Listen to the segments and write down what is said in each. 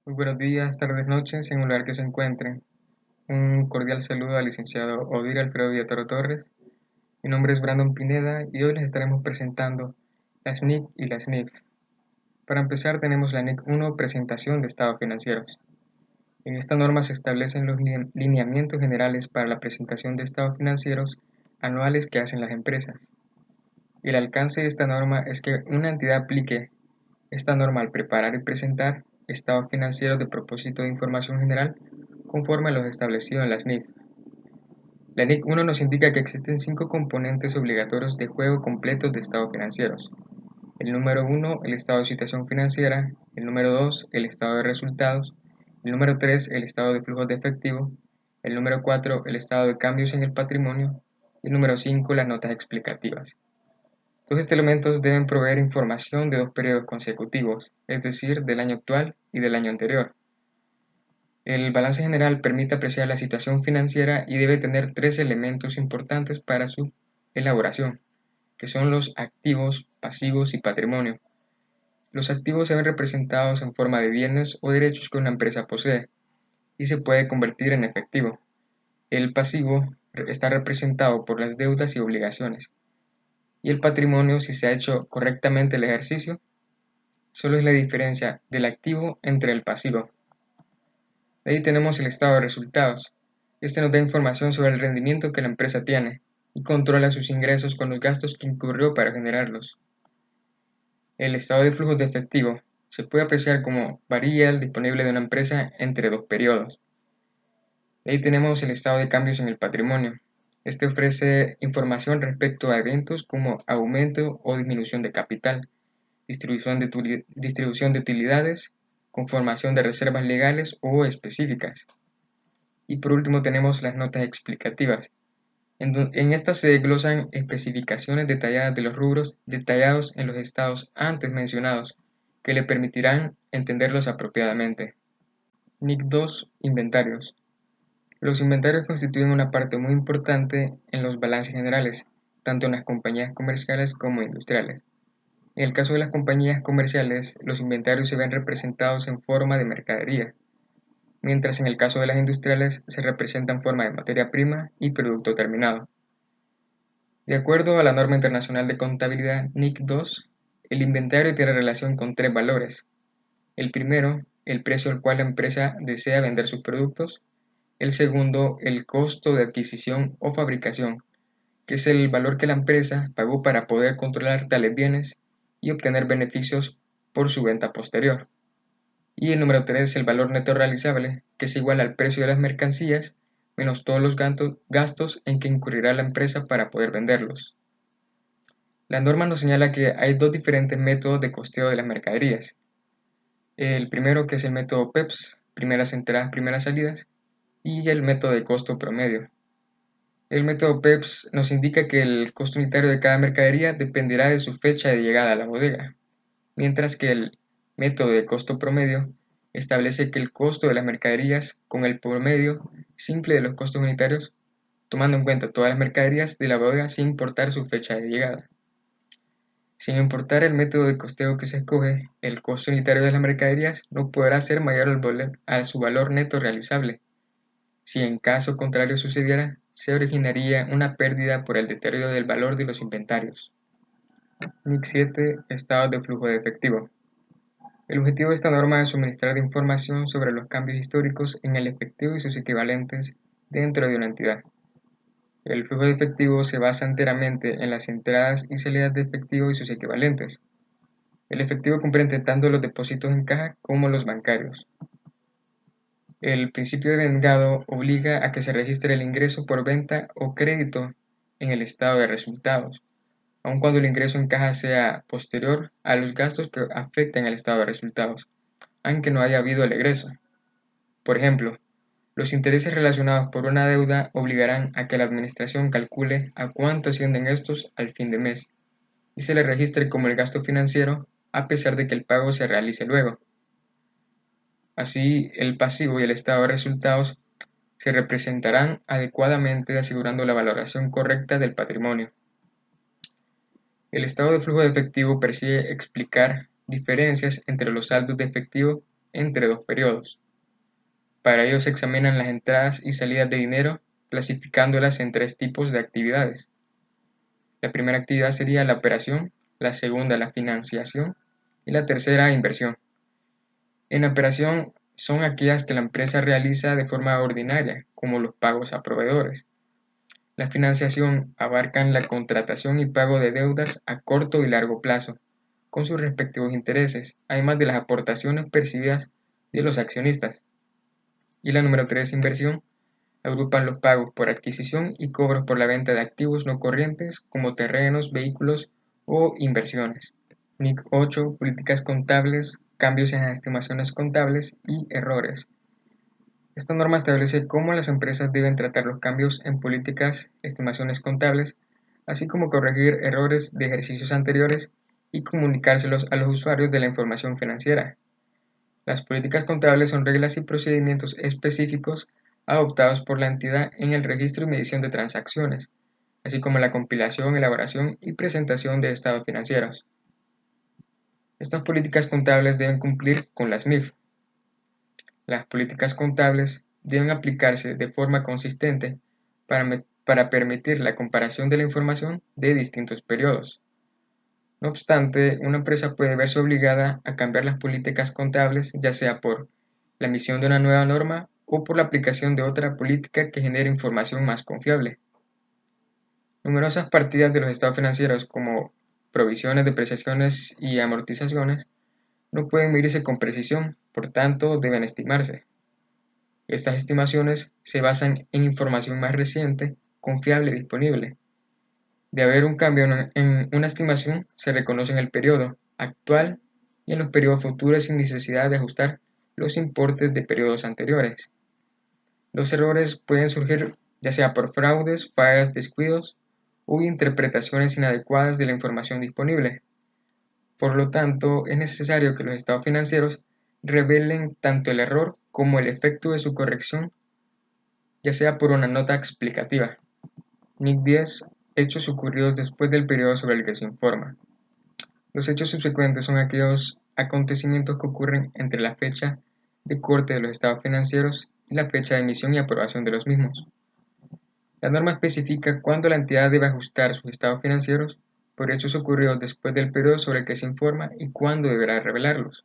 Muy buenos días, tardes, noches, en el lugar que se encuentren. Un cordial saludo al licenciado Odir Alfredo Villatoro Torres. Mi nombre es Brandon Pineda y hoy les estaremos presentando la SNIC y la SNIF. Para empezar tenemos la NIC 1, presentación de estados financieros. En esta norma se establecen los lineamientos generales para la presentación de estados financieros anuales que hacen las empresas. El alcance de esta norma es que una entidad aplique esta norma al preparar y presentar estados financieros de propósito de información general conforme a los establecidos en la SNIF. La NIC 1 nos indica que existen 5 componentes obligatorios de juego completos de estados financieros. El número 1, el estado de situación financiera; el número 2, el estado de resultados; el número 3, el estado de flujos de efectivo; el número 4, el estado de cambios en el patrimonio; y el número 5, las notas explicativas. Todos estos elementos deben proveer información de 2 periodos consecutivos, es decir, del año actual y del año anterior. El balance general permite apreciar la situación financiera y debe tener 3 elementos importantes para su elaboración, que son los activos, pasivos y patrimonio. Los activos se ven representados en forma de bienes o derechos que una empresa posee y se puede convertir en efectivo. El pasivo está representado por las deudas y obligaciones. Y el patrimonio, si se ha hecho correctamente el ejercicio, solo es la diferencia del activo entre el pasivo. De ahí tenemos el estado de resultados. Este nos da información sobre el rendimiento que la empresa tiene y controla sus ingresos con los gastos que incurrió para generarlos. El estado de flujos de efectivo se puede apreciar como varía el disponible de una empresa entre 2 periodos. De ahí tenemos el estado de cambios en el patrimonio. Este ofrece información respecto a eventos como aumento o disminución de capital, distribución de utilidades, conformación de reservas legales o específicas. Y por último tenemos las notas explicativas. En estas se desglosan especificaciones detalladas de los rubros detallados en los estados antes mencionados, que le permitirán entenderlos apropiadamente. NIC 2. Inventarios. Los inventarios constituyen una parte muy importante en los balances generales, tanto en las compañías comerciales como industriales. En el caso de las compañías comerciales, los inventarios se ven representados en forma de mercadería, mientras en el caso de las industriales se representa en forma de materia prima y producto terminado. De acuerdo a la norma internacional de contabilidad NIC 2, el inventario tiene relación con 3 valores. El primero, el precio al cual la empresa desea vender sus productos. El segundo, el costo de adquisición o fabricación, que es el valor que la empresa pagó para poder controlar tales bienes y obtener beneficios por su venta posterior. Y el número 3, el valor neto realizable, que es igual al precio de las mercancías menos todos los gastos en que incurrirá la empresa para poder venderlos. La norma nos señala que hay 2 diferentes métodos de costeo de las mercaderías. El primero, que es el método PEPS, primeras entradas, primeras salidas, y el método de costo promedio. El método PEPS nos indica que el costo unitario de cada mercadería dependerá de su fecha de llegada a la bodega, mientras que el método de costo promedio establece que el costo de las mercaderías con el promedio simple de los costos unitarios, tomando en cuenta todas las mercaderías de la bodega sin importar su fecha de llegada. Sin importar el método de costeo que se escoge, el costo unitario de las mercaderías no podrá ser mayor a su valor neto realizable. Si en caso contrario sucediera, se originaría una pérdida por el deterioro del valor de los inventarios. NIC 7. Estados de flujo de efectivo. El objetivo de esta norma es suministrar información sobre los cambios históricos en el efectivo y sus equivalentes dentro de una entidad. El flujo de efectivo se basa enteramente en las entradas y salidas de efectivo y sus equivalentes. El efectivo comprende tanto los depósitos en caja como los bancarios. El principio de vengado obliga a que se registre el ingreso por venta o crédito en el estado de resultados, aun cuando el ingreso en caja sea posterior a los gastos que afecten al estado de resultados, aunque no haya habido el egreso. Por ejemplo, los intereses relacionados por una deuda obligarán a que la administración calcule a cuánto ascienden estos al fin de mes y se le registre como el gasto financiero a pesar de que el pago se realice luego. Así, el pasivo y el estado de resultados se representarán adecuadamente asegurando la valoración correcta del patrimonio. El estado de flujo de efectivo persigue explicar diferencias entre los saldos de efectivo entre dos periodos. Para ello se examinan las entradas y salidas de dinero, clasificándolas en tres tipos de actividades. La primera actividad sería la operación, la segunda la financiación y la tercera inversión. En la operación son aquellas que la empresa realiza de forma ordinaria, como los pagos a proveedores. La financiación abarcan la contratación y pago de deudas a corto y largo plazo, con sus respectivos intereses, además de las aportaciones percibidas de los accionistas. Y la número 3, inversión, agrupan los pagos por adquisición y cobros por la venta de activos no corrientes como terrenos, vehículos o inversiones. NIC 8, políticas contables, cambios en las estimaciones contables y errores. Esta norma establece cómo las empresas deben tratar los cambios en políticas, estimaciones contables, así como corregir errores de ejercicios anteriores y comunicárselos a los usuarios de la información financiera. Las políticas contables son reglas y procedimientos específicos adoptados por la entidad en el registro y medición de transacciones, así como la compilación, elaboración y presentación de estados financieros. Estas políticas contables deben cumplir con las MIF. Las políticas contables deben aplicarse de forma consistente para permitir la comparación de la información de distintos periodos. No obstante, una empresa puede verse obligada a cambiar las políticas contables, ya sea por la emisión de una nueva norma o por la aplicación de otra política que genere información más confiable. Numerosas partidas de los estados financieros, como provisiones, depreciaciones y amortizaciones, no pueden medirse con precisión, por tanto deben estimarse. Estas estimaciones se basan en información más reciente, confiable y disponible. De haber un cambio en una estimación, se reconoce en el periodo actual y en los periodos futuros sin necesidad de ajustar los importes de periodos anteriores. Los errores pueden surgir ya sea por fraudes, fallas, descuidos u interpretaciones inadecuadas de la información disponible. Por lo tanto, es necesario que los estados financieros revelen tanto el error como el efecto de su corrección, ya sea por una nota explicativa. NIC 10. Hechos ocurridos después del periodo sobre el que se informa. Los hechos subsecuentes son aquellos acontecimientos que ocurren entre la fecha de corte de los estados financieros y la fecha de emisión y aprobación de los mismos. La norma especifica cuándo la entidad debe ajustar sus estados financieros por hechos ocurridos después del periodo sobre el que se informa y cuándo deberá revelarlos.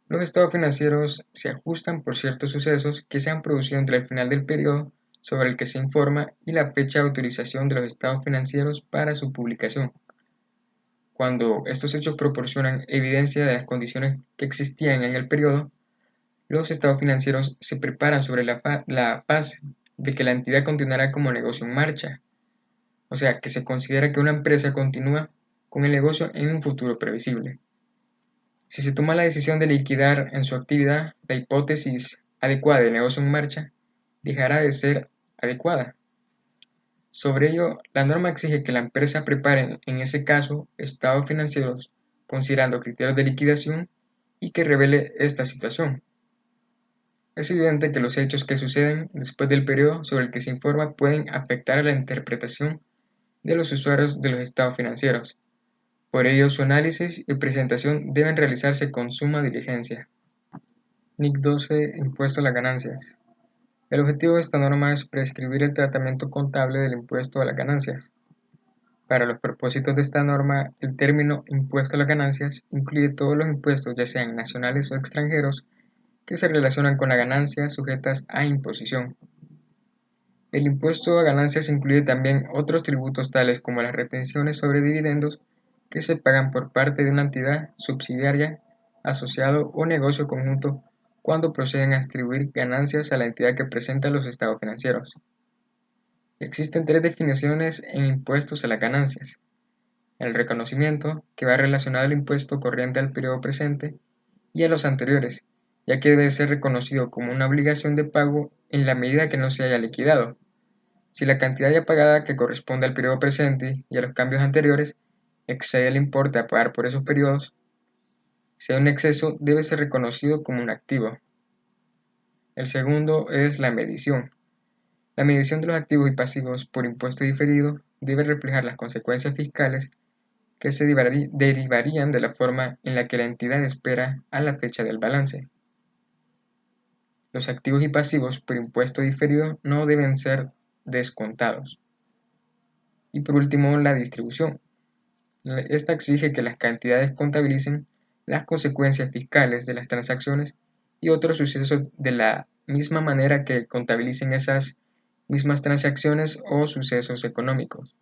Los estados financieros se ajustan por ciertos sucesos que se han producido entre el final del periodo sobre el que se informa y la fecha de autorización de los estados financieros para su publicación. Cuando estos hechos proporcionan evidencia de las condiciones que existían en el periodo, los estados financieros se preparan sobre la base de que la entidad continuará como negocio en marcha, o sea, que se considera que una empresa continúa con el negocio en un futuro previsible. Si se toma la decisión de liquidar en su actividad, la hipótesis adecuada de negocio en marcha dejará de ser adecuada. Sobre ello, la norma exige que la empresa prepare en ese caso estados financieros considerando criterios de liquidación y que revele esta situación. Es evidente que los hechos que suceden después del periodo sobre el que se informa pueden afectar a la interpretación de los usuarios de los estados financieros. Por ello, su análisis y presentación deben realizarse con suma diligencia. NIC 12. Impuesto a las ganancias. El objetivo de esta norma es prescribir el tratamiento contable del impuesto a las ganancias. Para los propósitos de esta norma, el término impuesto a las ganancias incluye todos los impuestos, ya sean nacionales o extranjeros, que se relacionan con las ganancias sujetas a imposición. El impuesto a ganancias incluye también otros tributos tales como las retenciones sobre dividendos que se pagan por parte de una entidad subsidiaria, asociado o negocio conjunto cuando proceden a distribuir ganancias a la entidad que presenta los estados financieros. Existen tres definiciones en impuestos a las ganancias. El reconocimiento, que va relacionado al impuesto corriente al periodo presente y a los anteriores, ya que debe ser reconocido como una obligación de pago en la medida que no se haya liquidado. Si la cantidad ya pagada que corresponde al periodo presente y a los cambios anteriores excede el importe a pagar por esos periodos, si hay un exceso, debe ser reconocido como un activo. El segundo es la medición. La medición de los activos y pasivos por impuesto diferido debe reflejar las consecuencias fiscales que se derivarían de la forma en la que la entidad espera a la fecha del balance. Los activos y pasivos por impuesto diferido no deben ser descontados. Y por último, la distribución. Esta exige que las cantidades contabilicen las consecuencias fiscales de las transacciones y otros sucesos de la misma manera que contabilicen esas mismas transacciones o sucesos económicos.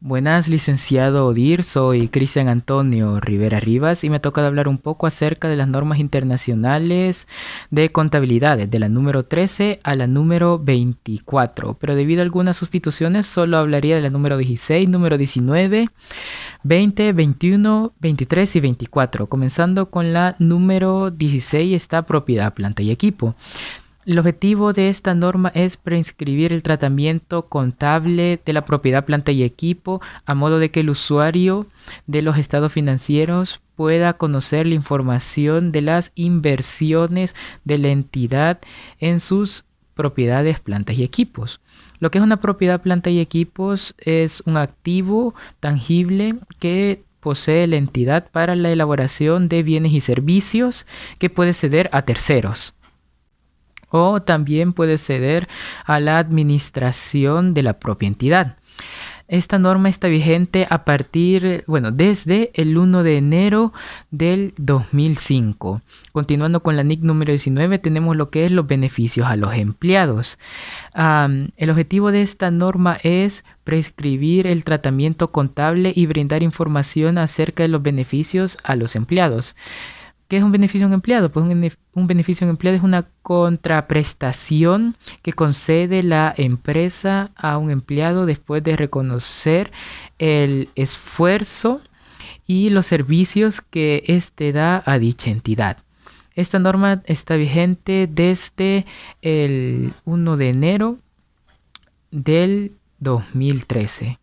Buenas, licenciado Odir. Soy Cristian Antonio Rivera Rivas y me toca hablar un poco acerca de las normas internacionales de contabilidad, de la número 13 a la número 24. Pero debido a algunas sustituciones, solo hablaría de la número 16, número 19, 20, 21, 23 y 24. Comenzando con la número 16 está propiedad, planta y equipo. El objetivo de esta norma es prescribir el tratamiento contable de la propiedad, planta y equipo, a modo de que el usuario de los estados financieros pueda conocer la información de las inversiones de la entidad en sus propiedades, plantas y equipos. Lo que es una propiedad, planta y equipos es un activo tangible que posee la entidad para la elaboración de bienes y servicios que puede ceder a terceros, o también puede ceder a la administración de la propia entidad. Esta norma está vigente desde el 1 de enero del 2005. Continuando con la NIC número 19, tenemos lo que es los beneficios a los empleados. El objetivo de esta norma es prescribir el tratamiento contable y brindar información acerca de los beneficios a los empleados. ¿Qué es un beneficio a un empleado? Pues un beneficio a un empleado es una contraprestación que concede la empresa a un empleado después de reconocer el esfuerzo y los servicios que éste da a dicha entidad. Esta norma está vigente desde el 1 de enero del 2013.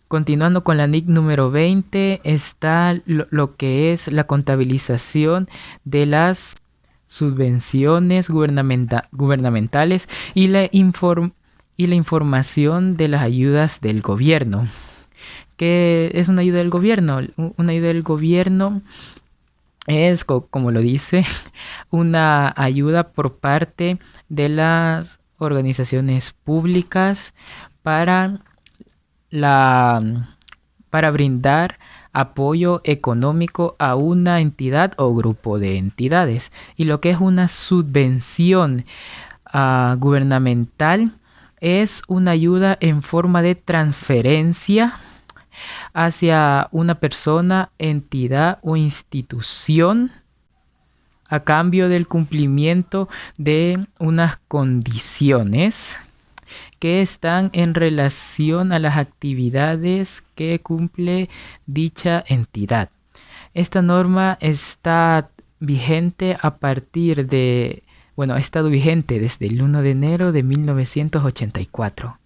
Continuando con la NIC número 20 está lo que es la contabilización de las subvenciones gubernamentales y la información de las ayudas del gobierno. ¿Qué es una ayuda del gobierno? Una ayuda del gobierno es, como lo dice, una ayuda por parte de las organizaciones públicas para brindar apoyo económico a una entidad o grupo de entidades. Y lo que es una subvención gubernamental es una ayuda en forma de transferencia hacia una persona, entidad o institución a cambio del cumplimiento de unas condiciones que están en relación a las actividades que cumple dicha entidad. Esta norma está vigente ha estado vigente desde el 1 de enero de 1984.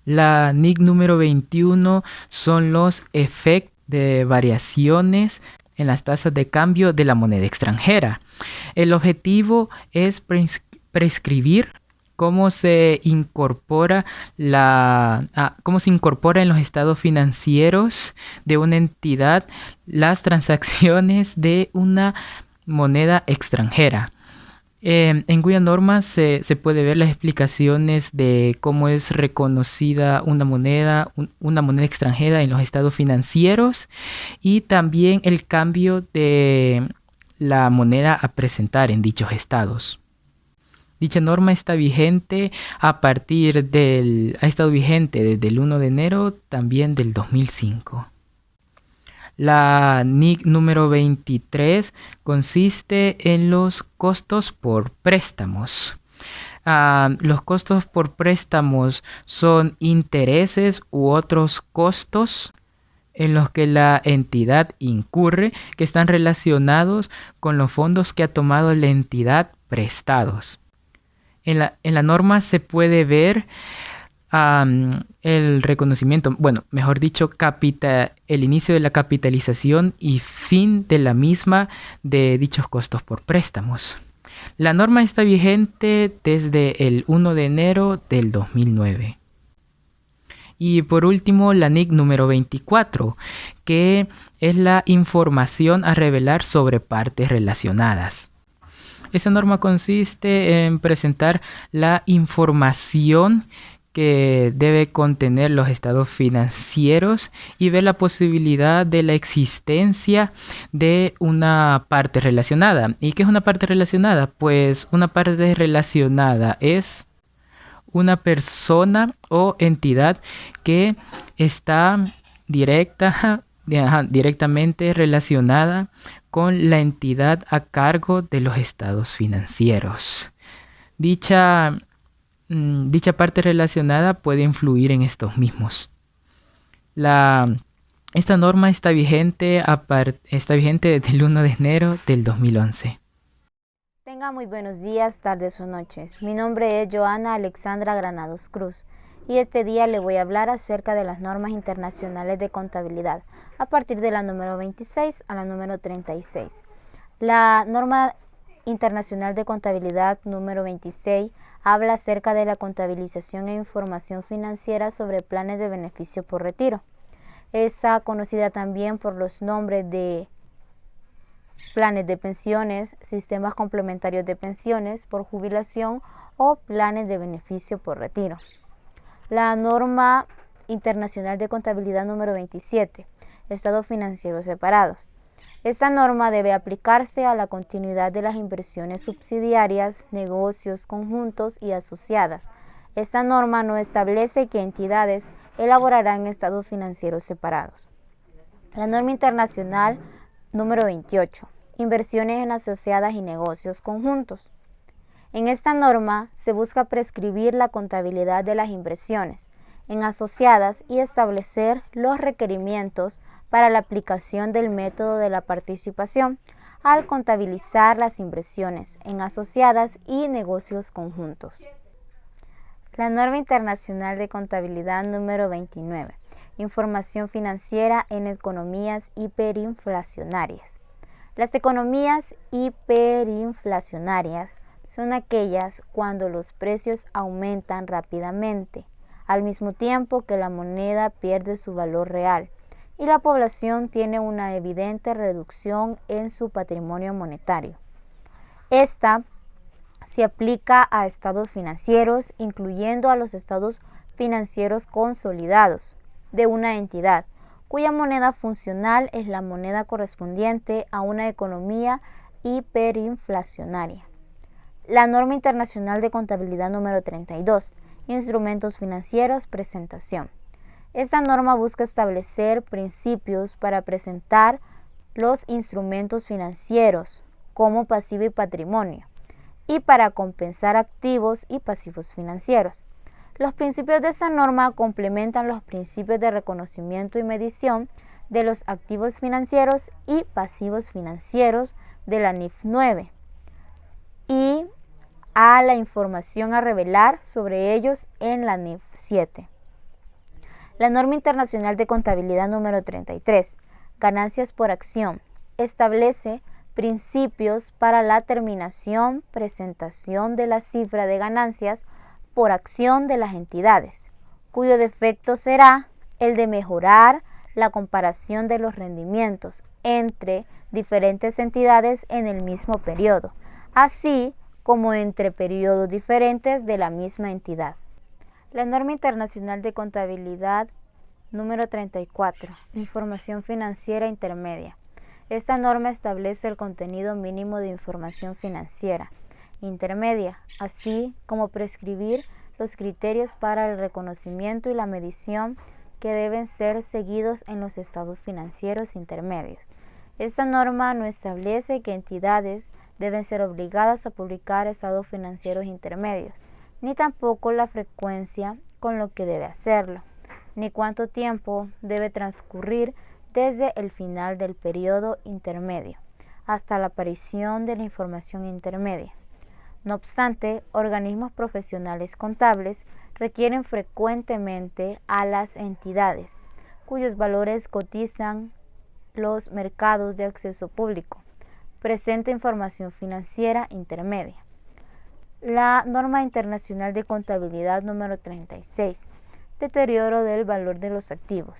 La NIC número 21 son los efectos de variaciones en las tasas de cambio de la moneda extranjera. El objetivo es prescribir cómo se incorpora en los estados financieros de una entidad las transacciones de una moneda extranjera. En cuya norma se puede ver las explicaciones de cómo es reconocida una moneda extranjera en los estados financieros y también el cambio de la moneda a presentar en dichos estados. Dicha norma está vigente ha estado vigente desde el 1 de enero también del 2005. La NIC número 23 consiste en los costos por préstamos. Los costos por préstamos son intereses u otros costos en los que la entidad incurre que están relacionados con los fondos que ha tomado la entidad prestados. En la norma se puede ver el reconocimiento, el inicio de la capitalización y fin de la misma de dichos costos por préstamos. La norma está vigente desde el 1 de enero del 2009. Y por último, la NIC número 24, que es la información a revelar sobre partes relacionadas. Esta norma consiste en presentar la información que debe contener los estados financieros y ver la posibilidad de la existencia de una parte relacionada. ¿Y qué es una parte relacionada? Pues una parte relacionada es una persona o entidad que está directamente relacionada con la entidad a cargo de los estados financieros. Dicha parte relacionada puede influir en estos mismos. Esta norma está vigente desde el 1 de enero del 2011. Tenga muy buenos días, tardes o noches. Mi nombre es Joana Alexandra Granados Cruz y este día le voy a hablar acerca de las normas internacionales de contabilidad a partir de la número 26 a la número 36. La norma internacional de contabilidad número 26 habla acerca de la contabilización e información financiera sobre planes de beneficio por retiro. Es conocida también por los nombres de planes de pensiones, sistemas complementarios de pensiones por jubilación o planes de beneficio por retiro. La norma internacional de contabilidad número 27, estados financieros separados. Esta norma debe aplicarse a la continuidad de las inversiones subsidiarias, negocios conjuntos y asociadas. Esta norma no establece qué entidades elaborarán estados financieros separados. La norma internacional número 28. Inversiones en asociadas y negocios conjuntos. En esta norma se busca prescribir la contabilidad de las inversiones en asociadas y establecer los requerimientos para la aplicación del método de la participación al contabilizar las inversiones en asociadas y negocios conjuntos. La norma internacional de contabilidad número 29. Información financiera en economías hiperinflacionarias. Las economías hiperinflacionarias son aquellas cuando los precios aumentan rápidamente, al mismo tiempo que la moneda pierde su valor real y la población tiene una evidente reducción en su patrimonio monetario. Esta se aplica a estados financieros, incluyendo a los estados financieros consolidados de una entidad, cuya moneda funcional es la moneda correspondiente a una economía hiperinflacionaria. La norma internacional de contabilidad número 32, instrumentos financieros, presentación. Esta norma busca establecer principios para presentar los instrumentos financieros como pasivo y patrimonio y para compensar activos y pasivos financieros. Los principios de esta norma complementan los principios de reconocimiento y medición de los activos financieros y pasivos financieros de la NIF 9 y a la información a revelar sobre ellos en la NIF 7. La norma internacional de contabilidad número 33, ganancias por acción, establece principios para la terminación, presentación de la cifra de ganancias por acción de las entidades, cuyo defecto será el de mejorar la comparación de los rendimientos entre diferentes entidades en el mismo periodo, así como entre periodos diferentes de la misma entidad. La norma internacional de contabilidad número 34, información financiera intermedia. Esta norma establece el contenido mínimo de información financiera intermedia, así como prescribir los criterios para el reconocimiento y la medición que deben ser seguidos en los estados financieros intermedios. Esta norma no establece qué entidades deben ser obligadas a publicar estados financieros intermedios, ni tampoco la frecuencia con lo que debe hacerlo, ni cuánto tiempo debe transcurrir desde el final del periodo intermedio hasta la aparición de la información intermedia. No obstante, organismos profesionales contables requieren frecuentemente a las entidades cuyos valores cotizan los mercados de acceso público. Presenta información financiera intermedia. La norma internacional de contabilidad número 36, deterioro del valor de los activos.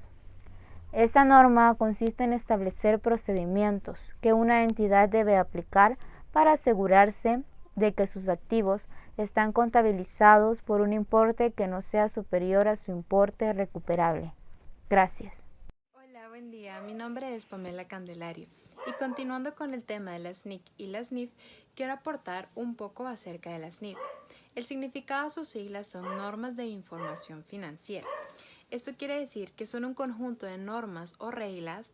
Esta norma consiste en establecer procedimientos que una entidad debe aplicar para asegurarse de que sus activos están contabilizados por un importe que no sea superior a su importe recuperable. Gracias. Hola, buen día. Mi nombre es Pamela Candelario y continuando con el tema de las NIC y las NIF, quiero aportar un poco acerca de las NIF. El significado de sus siglas son Normas de Información Financiera. Esto quiere decir que son un conjunto de normas o reglas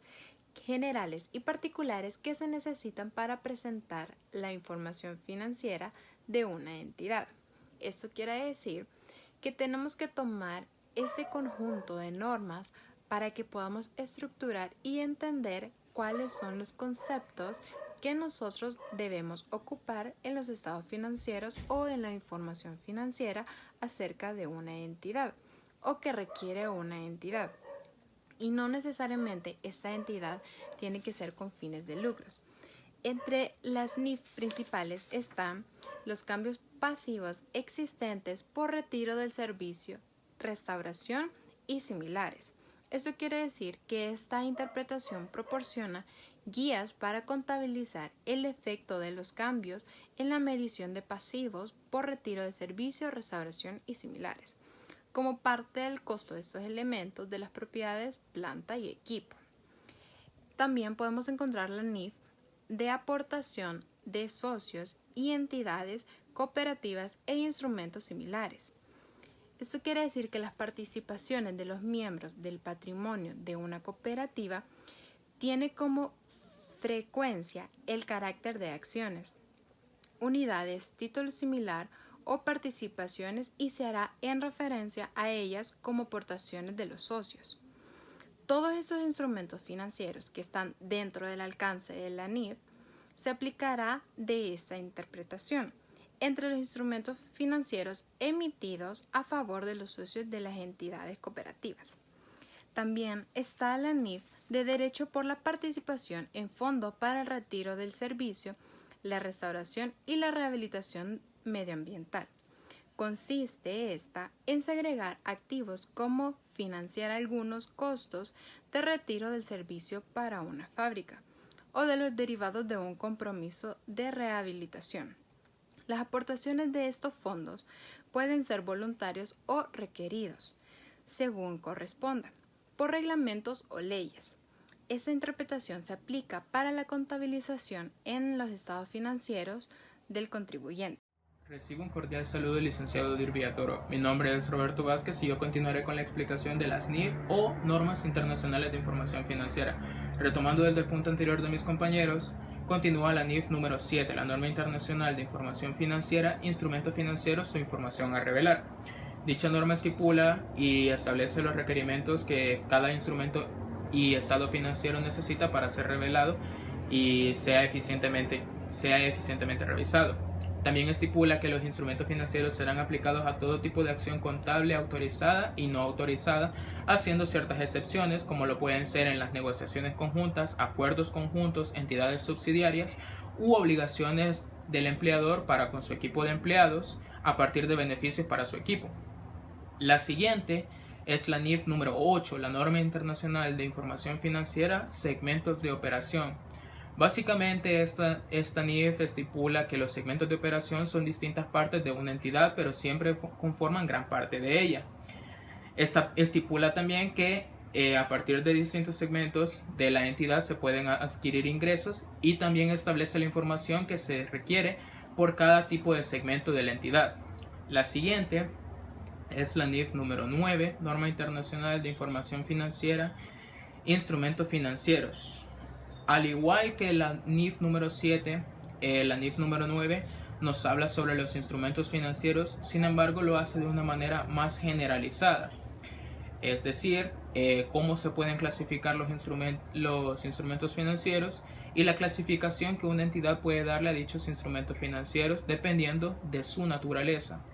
generales y particulares que se necesitan para presentar la información financiera de una entidad. Esto quiere decir que tenemos que tomar este conjunto de normas para que podamos estructurar y entender cuáles son los conceptos que nosotros debemos ocupar en los estados financieros o en la información financiera acerca de una entidad o que requiere una entidad. Y no necesariamente esta entidad tiene que ser con fines de lucros. Entre las NIF principales están los cambios pasivos existentes por retiro del servicio, restauración y similares. Esto quiere decir que esta interpretación proporciona guías para contabilizar el efecto de los cambios en la medición de pasivos por retiro de servicio, restauración y similares, como parte del costo de estos elementos de las propiedades, planta y equipo. También podemos encontrar la NIF de aportación de socios y entidades cooperativas e instrumentos similares. Esto quiere decir que las participaciones de los miembros del patrimonio de una cooperativa tiene como frecuencia el carácter de acciones, unidades, título similar o participaciones y se hará en referencia a ellas como aportaciones de los socios. Todos estos instrumentos financieros que están dentro del alcance de la NIF se aplicará de esta interpretación entre los instrumentos financieros emitidos a favor de los socios de las entidades cooperativas. También está la NIF de derecho por la participación en fondo para el retiro del servicio, la restauración y la rehabilitación medioambiental. Consiste esta en segregar activos como financiar algunos costos de retiro del servicio para una fábrica o de los derivados de un compromiso de rehabilitación. Las aportaciones de estos fondos pueden ser voluntarios o requeridos, según corresponda, por reglamentos o leyes. Esta interpretación se aplica para la contabilización en los estados financieros del contribuyente. Recibo un cordial saludo del licenciado Dir Villatoro. Mi nombre es Roberto Vázquez y yo continuaré con la explicación de las NIF o Normas Internacionales de Información Financiera. Retomando desde el punto anterior de mis compañeros, continúa la NIF número 7, la Norma Internacional de Información Financiera, Instrumentos Financieros o Información a Revelar. Dicha norma estipula y establece los requerimientos que cada instrumento y estado financiero necesita para ser revelado y sea eficientemente revisado. También estipula que los instrumentos financieros serán aplicados a todo tipo de acción contable autorizada y no autorizada, haciendo ciertas excepciones como lo pueden ser en las negociaciones conjuntas, acuerdos conjuntos, entidades subsidiarias u obligaciones del empleador para con su equipo de empleados a partir de beneficios para su equipo. La siguiente es la NIF número 8, la Norma Internacional de Información Financiera, Segmentos de Operación. Básicamente esta NIF estipula que los segmentos de operación son distintas partes de una entidad, pero siempre conforman gran parte de ella. Esta estipula también que a partir de distintos segmentos de la entidad se pueden adquirir ingresos y también establece la información que se requiere por cada tipo de segmento de la entidad. La siguiente es la NIF número 9, Norma Internacional de Información Financiera, Instrumentos Financieros. Al igual que la NIF número 7, la NIF número 9 nos habla sobre los instrumentos financieros, sin embargo lo hace de una manera más generalizada. Es decir, cómo se pueden clasificar los instrumentos financieros y la clasificación que una entidad puede darle a dichos instrumentos financieros dependiendo de su naturaleza.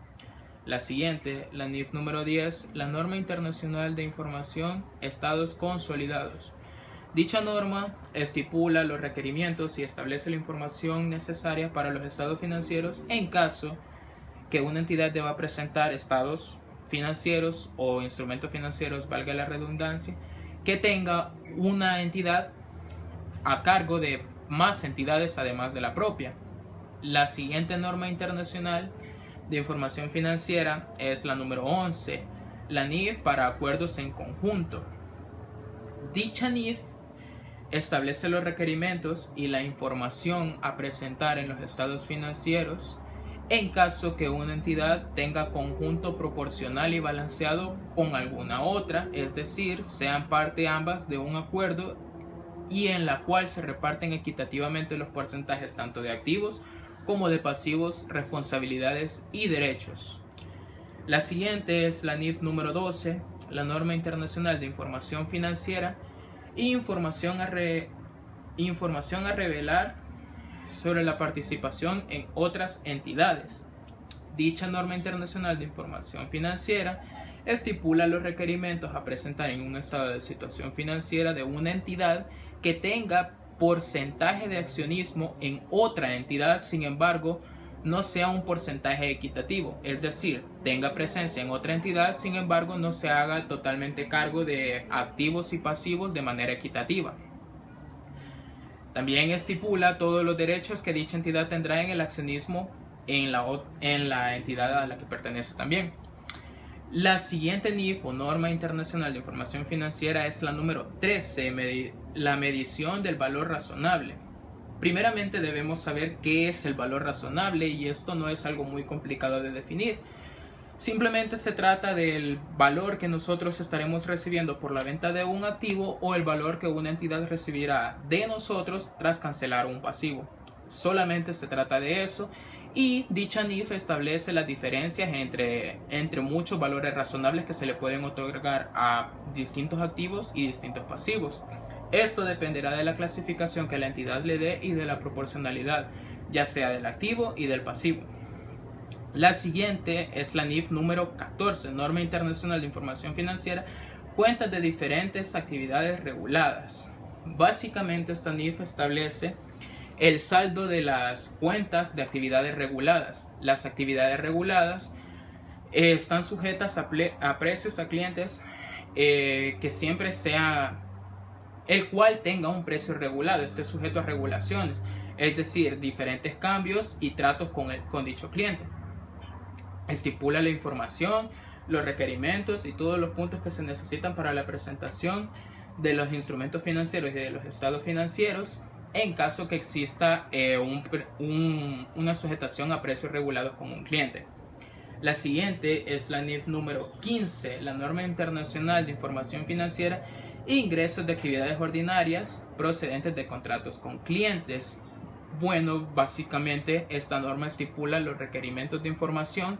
La siguiente, la NIF número 10, la Norma Internacional de Información, Estados Consolidados. Dicha norma estipula los requerimientos y establece la información necesaria para los estados financieros en caso que una entidad deba presentar estados financieros o instrumentos financieros, valga la redundancia, que tenga una entidad a cargo de más entidades además de la propia. La siguiente norma internacional de información financiera es la número 11, la NIF para acuerdos en conjunto. Dicha NIF establece los requerimientos y la información a presentar en los estados financieros en caso que una entidad tenga conjunto proporcional y balanceado con alguna otra, es decir, sean parte ambas de un acuerdo y en la cual se reparten equitativamente los porcentajes tanto de activos como de pasivos, responsabilidades y derechos. La siguiente es la NIF número 12, la norma internacional de información financiera e información a revelar sobre la participación en otras entidades. Dicha norma internacional de información financiera estipula los requerimientos a presentar en un estado de situación financiera de una entidad que tenga porcentaje de accionismo en otra entidad, sin embargo, no sea un porcentaje equitativo, es decir, tenga presencia en otra entidad, sin embargo, no se haga totalmente cargo de activos y pasivos de manera equitativa. También estipula todos los derechos que dicha entidad tendrá en el accionismo en la entidad a la que pertenece también. La siguiente NIF o norma internacional de información financiera es la número 13, la medición del valor razonable. Primeramente debemos saber qué es el valor razonable y esto no es algo muy complicado de definir. Simplemente se trata del valor que nosotros estaremos recibiendo por la venta de un activo o el valor que una entidad recibirá de nosotros tras cancelar un pasivo. Solamente se trata de eso. Y dicha NIF establece las diferencias entre muchos valores razonables que se le pueden otorgar a distintos activos y distintos pasivos. Esto dependerá de la clasificación que la entidad le dé y de la proporcionalidad, ya sea del activo y del pasivo. La siguiente es la NIF número 14, Norma Internacional de Información Financiera, cuentas de diferentes actividades reguladas. Básicamente esta NIF establece el saldo de las cuentas de actividades reguladas. Las actividades reguladas están sujetas a precios a clientes que siempre sea el cual tenga un precio regulado, esté sujeto a regulaciones, es decir, diferentes cambios y tratos con dicho cliente. Estipula la información, los requerimientos y todos los puntos que se necesitan para la presentación de los instrumentos financieros y de los estados financieros en caso que exista una sujetación a precios regulados con un cliente. La siguiente es la NIF número 15, la Norma Internacional de Información Financiera e Ingresos de Actividades Ordinarias procedentes de contratos con clientes. Bueno, básicamente esta norma estipula los requerimientos de información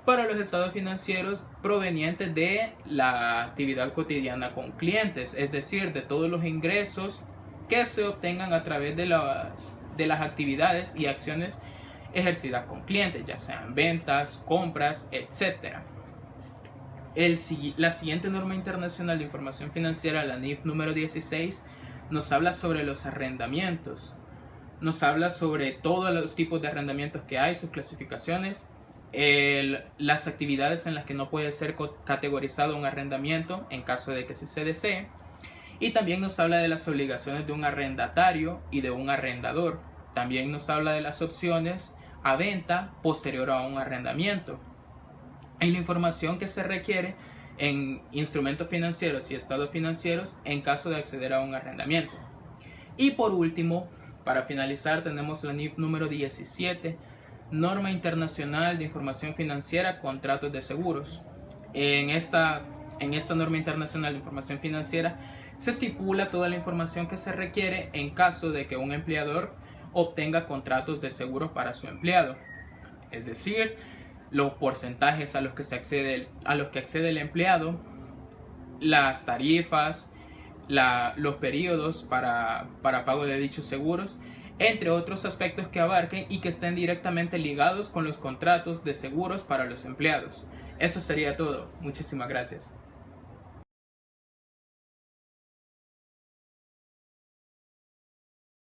para los estados financieros provenientes de la actividad cotidiana con clientes, es decir, de todos los ingresos que se obtengan a través de las actividades y acciones ejercidas con clientes, ya sean ventas, compras, etc. La siguiente norma internacional de información financiera, la NIF número 16, nos habla sobre los arrendamientos. Nos habla sobre todos los tipos de arrendamientos que hay, sus clasificaciones, las actividades en las que no puede ser categorizado un arrendamiento en caso de que sí se desee. Y también nos habla de las obligaciones de un arrendatario y de un arrendador. También nos habla de las opciones a venta posterior a un arrendamiento. Y la información que se requiere en instrumentos financieros y estados financieros en caso de acceder a un arrendamiento. Y por último, para finalizar, tenemos la NIF número 17, Norma Internacional de Información Financiera, Contratos de Seguros. En esta Norma Internacional de Información Financiera se estipula toda la información que se requiere en caso de que un empleador obtenga contratos de seguro para su empleado. Es decir, los porcentajes a los que accede el empleado, las tarifas, los periodos para pago de dichos seguros, entre otros aspectos que abarquen y que estén directamente ligados con los contratos de seguros para los empleados. Eso sería todo. Muchísimas gracias.